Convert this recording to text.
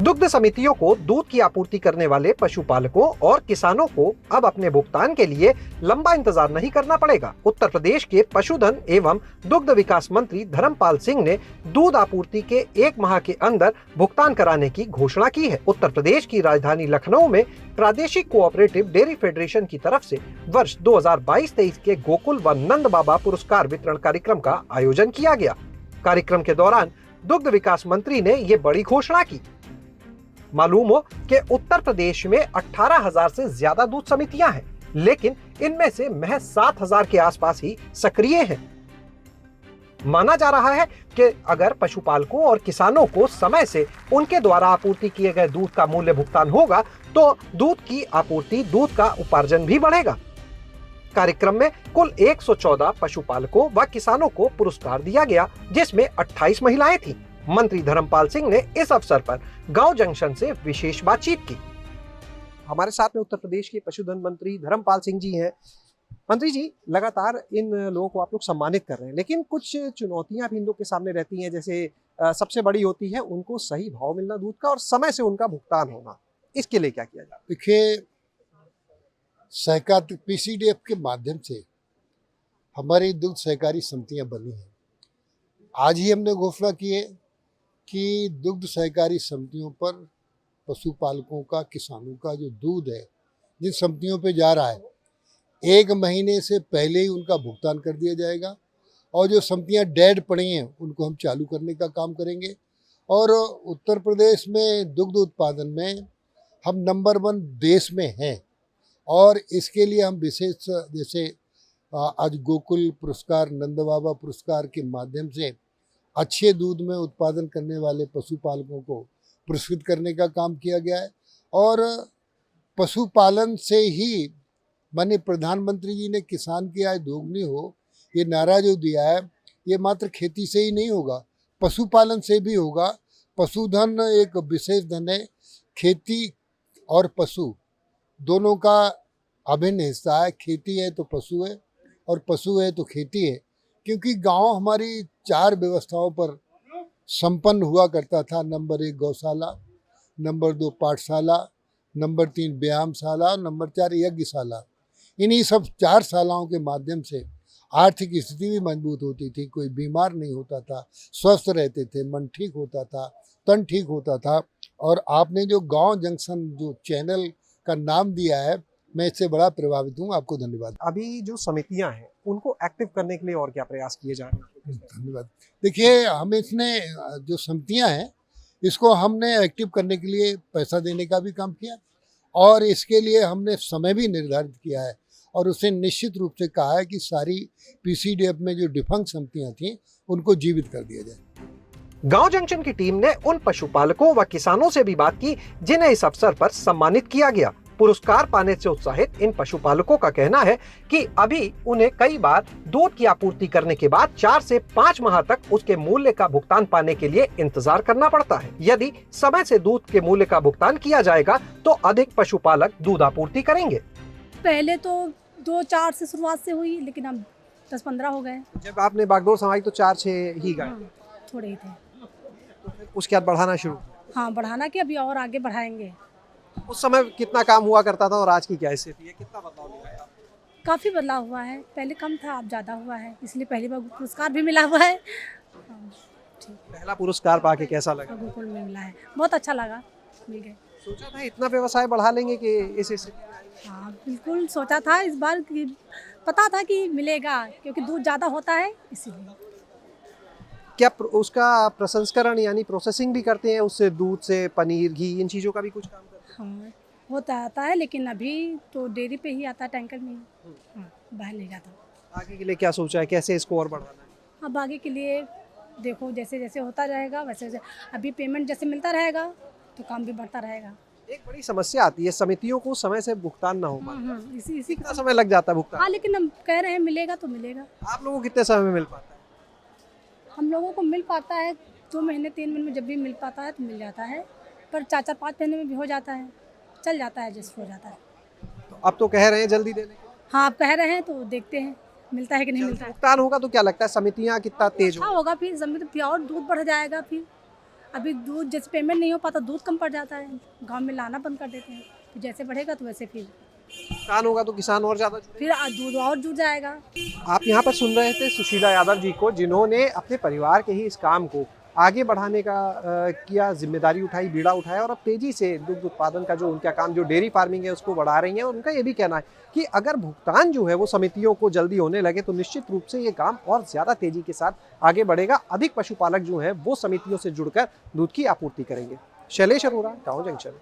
दुग्ध समितियों को दूध की आपूर्ति करने वाले पशुपालकों और किसानों को अब अपने भुगतान के लिए लंबा इंतजार नहीं करना पड़ेगा। उत्तर प्रदेश के पशुधन एवं दुग्ध विकास मंत्री धर्मपाल सिंह ने दूध आपूर्ति के 1 माह के अंदर भुगतान कराने की घोषणा की है। उत्तर प्रदेश की राजधानी लखनऊ में प्रादेशिक कोऑपरेटिव डेयरी फेडरेशन की तरफ से वर्ष 2022-23 के गोकुल व नंद बाबा पुरस्कार वितरण कार्यक्रम का आयोजन किया गया। कार्यक्रम के दौरान दुग्ध विकास मंत्री ने ये बड़ी घोषणा की। मालूम हो कि उत्तर प्रदेश में 18,000 से ज्यादा दूध समितियां हैं, लेकिन इनमें से महज 7,000 के आसपास ही सक्रिय हैं। माना जा रहा है कि अगर पशुपालकों और किसानों को समय से उनके द्वारा आपूर्ति किए गए दूध का मूल्य भुगतान होगा तो दूध की आपूर्ति, दूध का उपार्जन भी बढ़ेगा। कार्यक्रम में कुल 114 पशुपालकों व किसानों को पुरस्कार दिया गया, जिसमें 28 महिलाएं थीं। मंत्री धर्मपाल सिंह ने इस अवसर पर गांव जंक्शन से विशेष बातचीत की। हमारे साथ में उत्तर प्रदेश के पशुधन मंत्री धर्मपाल सिंह जी हैं। मंत्री जी, लगातार इन लोगों को आप लोग सम्मानित कर रहे हैं, लेकिन कुछ चुनौतियां भी इन लोग के सामने रहती हैं। जैसे सबसे बड़ी होती है उनको सही भाव मिलना दूध का और समय से उनका भुगतान होना। इसके लिए क्या किया जाए? देखिए, सहकारी पीसीडीएफ के माध्यम से हमारी दुग्ध सहकारी समितियां बनी हैं। आज ही हमने घोषणा की है कि दुग्ध सहकारी समितियों पर पशुपालकों का, किसानों का जो दूध है जिन समितियों पे जा रहा है, 1 महीने से पहले ही उनका भुगतान कर दिया जाएगा और जो समितियां डेड पड़ी हैं उनको हम चालू करने का काम करेंगे। और उत्तर प्रदेश में दुग्ध उत्पादन में हम नंबर 1 देश में हैं और इसके लिए हम विशेष, जैसे आज गोकुल पुरस्कार, नंद बाबा पुरस्कार के माध्यम से अच्छे दूध में उत्पादन करने वाले पशुपालकों को पुरस्कृत करने का काम किया गया है। और पशुपालन से ही, माननीय प्रधानमंत्री जी ने किसान की आय दोगुनी हो, ये नारा जो दिया है, ये मात्र खेती से ही नहीं होगा, पशुपालन से भी होगा। पशुधन एक विशेष धन है। खेती और पशु दोनों का अभिन्न हिस्सा है। खेती है तो पशु है और पशु है तो खेती है। क्योंकि गांव हमारी 4 व्यवस्थाओं पर संपन्न हुआ करता था। नंबर 1 गौशाला, नंबर 2 पाठशाला, नंबर 3 व्यायामशाला और नंबर 4 यज्ञशाला। इन्हीं सब 4 शालाओं के माध्यम से आर्थिक स्थिति भी मजबूत होती थी, कोई बीमार नहीं होता था, स्वस्थ रहते थे, मन ठीक होता था, तन ठीक होता था। और आपने जो गांव जंक्शन जो चैनल का नाम दिया है, मैं इससे बड़ा प्रभावित हूँ। आपको धन्यवाद। अभी जो समितियां हैं उनको एक्टिव करने के लिए और क्या प्रयास किए जा रहे हैं? धन्यवाद। देखिए, हम इसने जो समितियां हैं इसको हमने एक्टिव करने के लिए पैसा देने का भी काम किया और इसके लिए हमने समय भी निर्धारित किया है और उसे निश्चित रूप से कहा है कि सारी पीसीडीएफ में जो डिफंक्ट समितियां थीं उनको जीवित कर दिया जाए। गांव जंक्शन की टीम ने उन पशुपालकों व किसानों से भी बात की जिन्हें इस अवसर पर सम्मानित किया गया। पुरस्कार पाने से उत्साहित इन पशुपालकों का कहना है कि अभी उन्हें कई बार दूध की आपूर्ति करने के बाद 4 से 5 माह तक उसके मूल्य का भुगतान पाने के लिए इंतजार करना पड़ता है। यदि समय से दूध के मूल्य का भुगतान किया जाएगा तो अधिक पशुपालक दूध आपूर्ति करेंगे। पहले तो 2-4 से शुरुआत से हुई, लेकिन अब 10-15 हो गए। जब आपने बागडोर संभाली तो 4-6 ही गए। हाँ, थोड़े ही थे। तो फिर उसके बाद बढ़ाना शुरू? हाँ, बढ़ाना कि अभी और आगे बढ़ाएंगे। उस समय कितना काम हुआ करता था और आज की क्या स्थिति है? कितना बदलाव हुआ है? काफ़ी बदलाव हुआ है, पहले कम था, अब ज़्यादा हुआ है, इसलिए पहली बार पुरस्कार भी मिला हुआ है। हाँ, ठीक। पहला पुरस्कार पाके कैसा लगा? गोकुल में मिला है, बहुत अच्छा लगा, मिल गए। सोचा था इतना व्यवसाय बढ़ा लेंगे कि इस हाँ, बिल्कुल सोचा था इस बार कि पता था कि मिलेगा, क्योंकि दूध ज़्यादा होता है इसीलिए। क्या उसका प्रसंस्करण यानी प्रोसेसिंग भी करते हैं? उससे दूध से पनीर, घी, इन चीज़ों का भी कुछ काम करते हैं? हाँ, होता आता है, लेकिन अभी तो डेयरी पे ही आता है, टैंकर में। हाँ, बाहर नहीं जाता। आगे के लिए क्या सोचा है, कैसे इसको और बढ़ाना है? अब आगे के लिए देखो, जैसे जैसे होता जाएगा वैसे वैसे, अभी पेमेंट जैसे मिलता रहेगा तो काम भी बढ़ता रहेगा। एक बड़ी समस्या आती है, समितियों को समय से भुगतान ना हो पाए। हाँ, इसी कितना समय लग जाता है भुगतान? हाँ, लेकिन हम कह रहे हैं मिलेगा तो मिलेगा। आप लोगों को कितने समय में मिल पाता है? हम लोगों को मिल पाता है 2 महीने 3 महीने में, जब भी मिल पाता है तो मिल जाता है, पर 4-5 महीने में भी हो जाता है, चल जाता है, जैसे हो जाता है। तो अब तो कह रहे हैं जल्दी देने के? हाँ, आप कह रहे हैं तो देखते हैं मिलता है कि नहीं मिलता है। भुगतान होगा तो क्या लगता है समितियाँ कितना तेज अच्छा होगा, फिर जमीन पे और दूध बढ़ जाएगा। फिर अभी दूध जैसे पेमेंट नहीं हो पाता, दूध कम पड़ जाता है, गांव में लाना बंद कर देते हैं। फिर जैसे बढ़ेगा तो वैसे फिर नुकसान होगा तो किसान और ज्यादा दूध और जुड़ जाएगा। आप यहाँ पर सुन रहे थे सुशीला यादव जी को, जिन्होंने अपने परिवार के ही इस काम को आगे बढ़ाने का किया, जिम्मेदारी उठाई, बीड़ा उठाया और अब तेजी से दुग्ध उत्पादन का जो उनका काम, जो डेयरी फार्मिंग है उसको बढ़ा रही हैं। और उनका ये भी कहना है कि अगर भुगतान जो है वो समितियों को जल्दी होने लगे तो निश्चित रूप से ये काम और ज़्यादा तेजी के साथ आगे बढ़ेगा। अधिक पशुपालक जो हैं वो समितियों से जुड़कर दूध की आपूर्ति करेंगे। शैलेश अरोड़ा, गाँव जंक्शन।